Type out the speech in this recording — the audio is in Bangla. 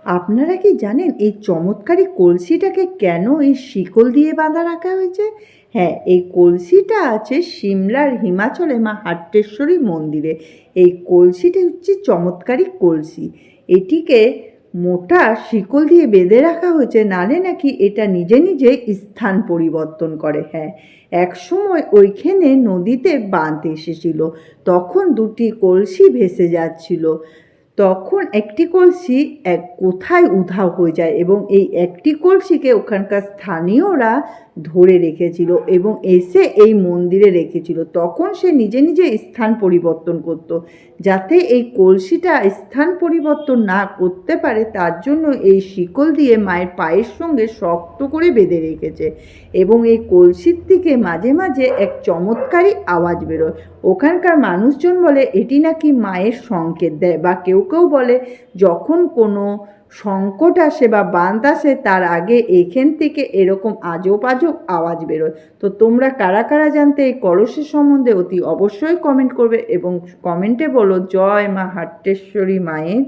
আপনারা কি জানেন এই চমৎকারী কলসিটাকে কেন এই শিকল দিয়ে বাঁধা রাখা হয়েছে? হ্যাঁ, এই কলসিটা আছে সিমলার হিমাচলে মা হাট্টেশ্বরী মন্দিরে। এই কলসিটি হচ্ছে চমৎকারী কলসি। এটিকে মোটা শিকল দিয়ে বেঁধে রাখা হয়েছে, নালে নাকি এটা নিজে নিজে স্থান পরিবর্তন করে। হ্যাঁ, এক সময় ওইখানে নদীতে বাঁধ এসেছিল, তখন দুটি কলসি ভেসে যাচ্ছিল। তখন একটি কলসি কোথায় উধাও হয়ে যায় এবং এই একটি কলসিকে ওখানকার স্থানীয়রা ধরে রেখেছিল এবং এসে এই মন্দিরে রেখেছিল। তখন সে নিজে নিজে স্থান পরিবর্তন করত, যাতে এই কলসিটা স্থান পরিবর্তন না করতে পারে তার জন্য এই শিকল দিয়ে মায়ের পায়ের সঙ্গে শক্ত করে বেঁধে রেখেছে। এবং এই কলসির থেকে মাঝে মাঝে এক চমৎকারী আওয়াজ বেরোয়। ওখানকার মানুষজন বলে এটি নাকি মায়ের সংকেত দেয়, বা কেউ কেউ বলে যখন কোনো সংকট আসে বা বাঁধ আসে তার আগে এখান থেকে এরকম আজব আজব আওয়াজ বেরোয়। তো তোমরা কারা কারা জানতে এই কলসের সম্বন্ধে অতি অবশ্যই কমেন্ট করবে এবং কমেন্টে বলো জয় মা হাট্টেশ্বরী মায়ের।